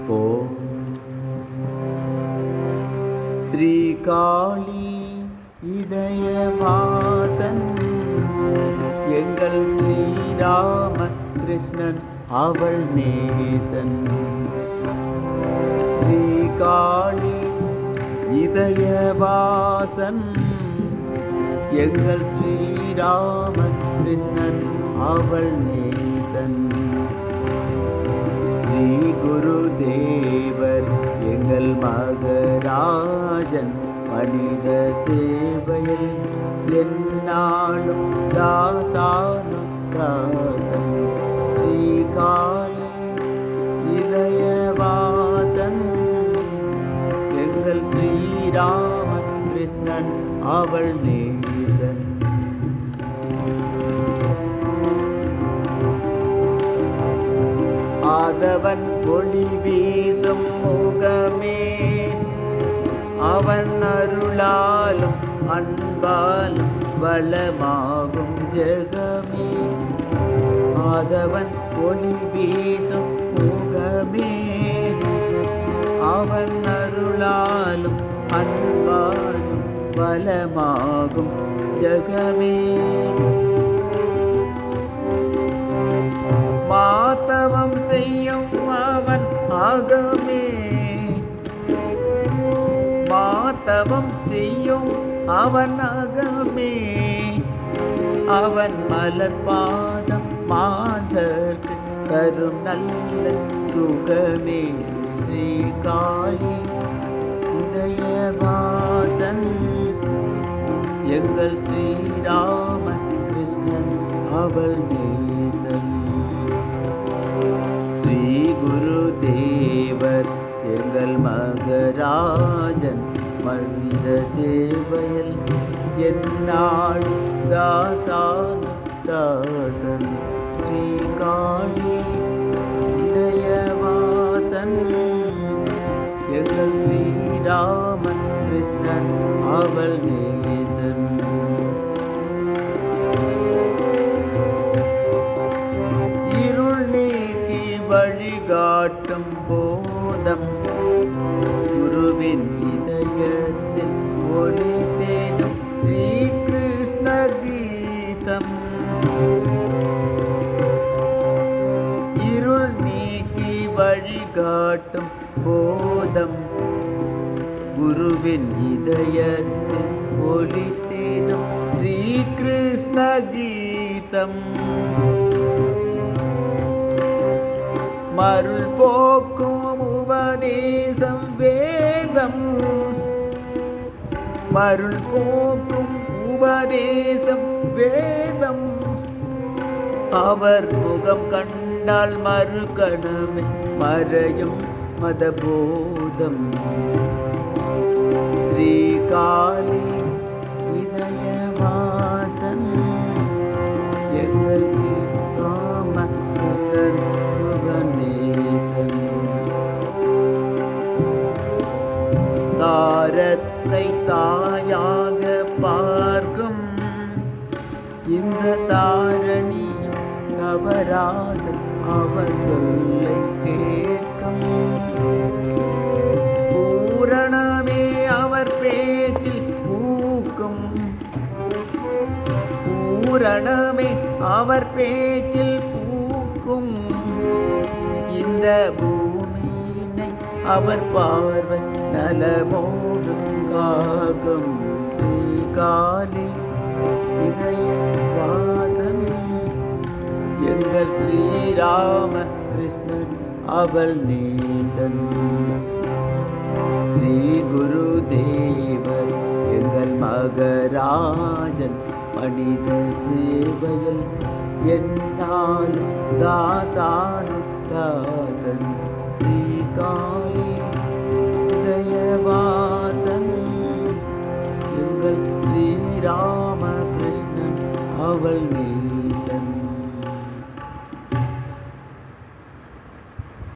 ஓம் ஸ்ரீகாளி இதயவாசன் எங்கள் ஸ்ரீராம கிருஷ்ணன் அவள் நேசன். ஸ்ரீகாளி இதயவாசன் எங்கள் ஸ்ரீராம கிருஷ்ணன் அவள் நேசன். ஸ்ரீ குருதேவர் எங்கள் மகராஜன் மனித சேவையில் எந்நாளும் தாசானும் தாசன். ஸ்ரீகாளி இதயவாசன் எங்கள் ஸ்ரீராம கிருஷ்ணன் அவள் நேசன். ஆதவன் ஒளி வீசும் முகமே அவன் அருளாலும் அன்பாலும் வளமாகும் ஜெகமே. ஆதவன் ஒளி வீசும் முகமே அவன் அருளாலும் அன்பாலும் வளமாகும் ஜெகமே. மாதவம் செய்யும் அவன் ஆகமே மாதவம் செய்யும் அவன் ஆகமே. அவன் மலர் பாதம் மாதர்க்கு தரும் நல்ல சுகமே. ஸ்ரீகாளி இதயவாசன் எங்கள் ஸ்ரீராம கிருஷ்ணன் அவள் நேசன். ஸ்ரீ குருதேவர் எங்கள் மகராஜன் மனித சேவையில் எந்நாள் தாசான தாசன். ஸ்ரீகாளி இதயவாசன் எங்கள் ஸ்ரீராம கிருஷ்ணன் அவள் நேசன். இருள் நீக்கி வழிகாட்டும் போதம் குருவின் இதயத்தில் ஒளி தேடும் ஸ்ரீ கிருஷ்ண கீதம். இருள் நீக்கி வழிகாட்டும் போதம் குருவின் இதயத்தில் ஒளி தேடும் ஸ்ரீ கிருஷ்ண கீதம். மருள் போக்கும் உபதேசம் வேதம். மருள் போக்கும் உபதேசம் வேதம். அவர் முகம் கண்டால் மறுகணமே மறையும் மதபோதம். ஸ்ரீகாளி இதயவாசன் எங்கள் ராம கிருஷ்ணன் நேசன். தாரத்தை தாயாக பார்க்கும் இந்த தாரணியும் தவறாத அவர் சொல்லை கேட்கும். பூரணமே அவர் பேச்சில் பூக்கும். பூரணமே அவர் பேச்சில் பூக்கும். இந்த பூமியினை அவர் பார்வை நலமோடு காக்கும். ஸ்ரீகாளி இதயவாசன் எங்கள் ஸ்ரீராம கிருஷ்ணன் அவள் நேசன். ஸ்ரீ குருதேவர் எங்கள் மகராஜன் மனித சேவையில் எந்நாளும் தாசானு தாசன். ஸ்ரீகாளி